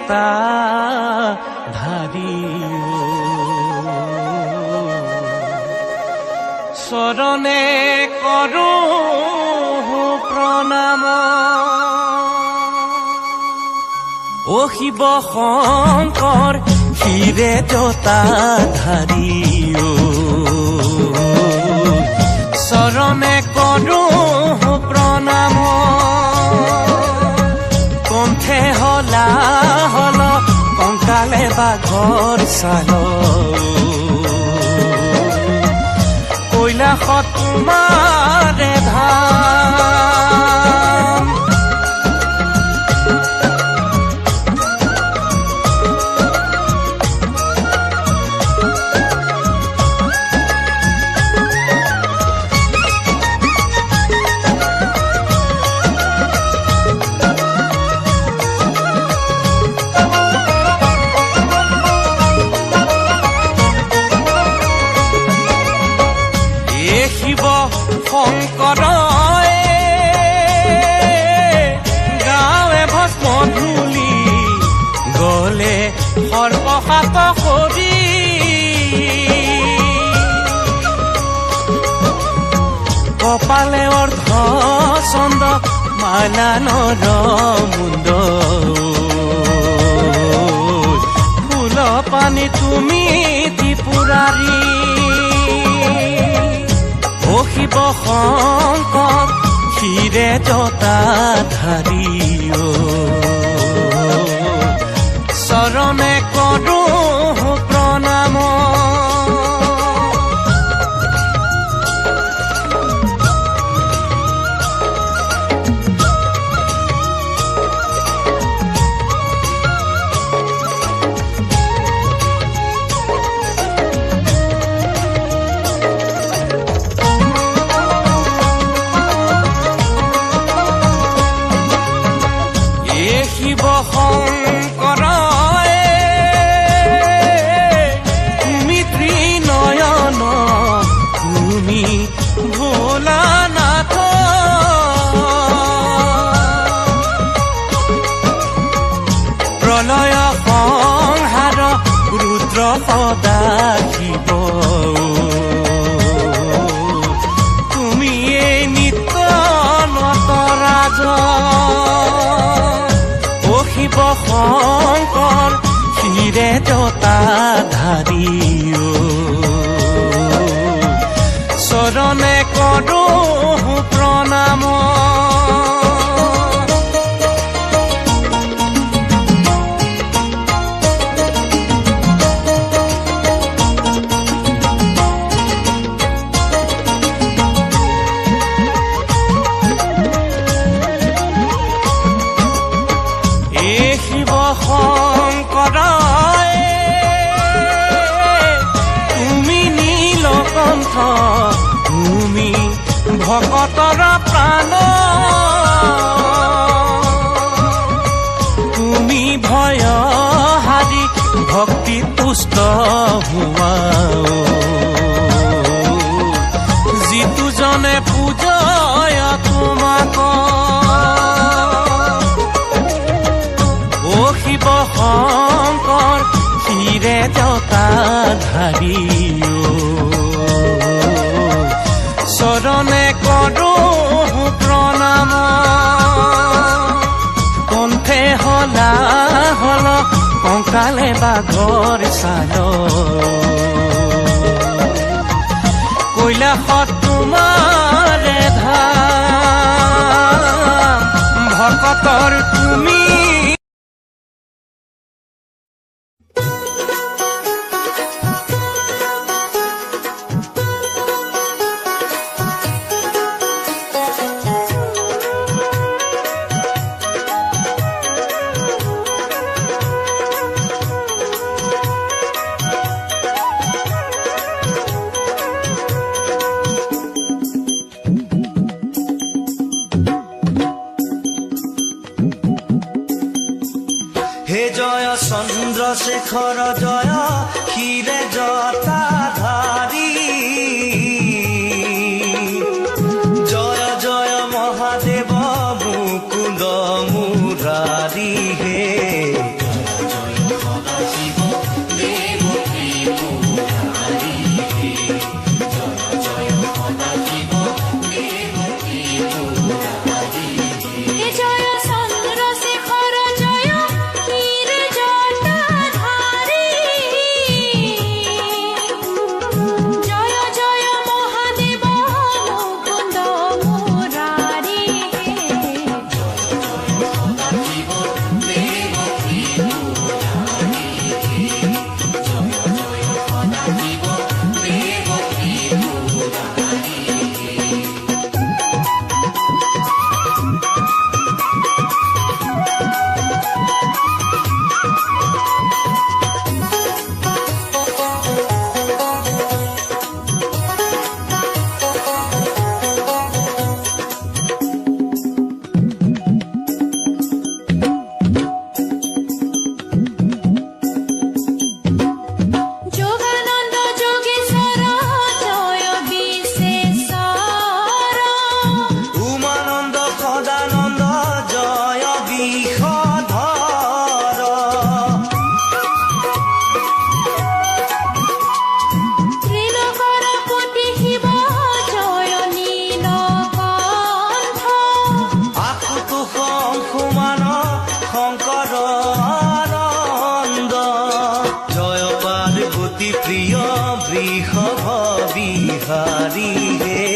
জটা ধাৰি চৰণে কৰো প্ৰণাম ও শিৱ শংকৰ ক্ষীৰে জটা ধাৰি চৰণে কৰো প্ৰণাম কণ্ঠে হলা হল কংকালে বাঘৰ চাল কৈলাসত তোমাৰে ধাম শংকৰ গাঁৱে ভস্ম ধূলি গলে সৰ্বসাত কৰি কপালে অৰ্ধ চন্দ মালা নৰ মুণ্ড ফুল পানী তুমি ত্ৰিপুৰাৰী ও শিৱ শংকৰ ক্ষীৰে জটা ধাৰি চৰণে কৰো প্ৰণাম শংকৰ তুমি ত্ৰিনয়ন তুমি ভোলানাথ প্ৰলয় সংহাৰ ৰুদ্ৰ সদাশিৱ তুমি এই নিত্য নটৰাজ শিৱ শংকৰ ক্ষীৰে জটা ধাৰি চৰণে কৰো প্ৰণাম শংকৰ তুমি নীলকণ্ঠ তুমি ভকতৰ প্ৰাণ তুমি ভয় হাৰি ভক্তি তুষ্ট হোৱা যিটো জনে পূজয় তোমাক ও শিৱ শংকৰ ক্ষীৰে জটা ধাৰি চৰণে কৰো প্ৰণাম কণ্ঠে হলা হল কংকালে বাঘৰ চাল কৈলাসত তোমাৰে ধাম ভকতৰ তুমি চন্দ্ৰশেখৰ জয় ক্ষীৰে জটা ধাৰি জয় জয় মহাদেৱ মুকুন্দ মুৰাৰী হে বৃষভ বিহাৰী হে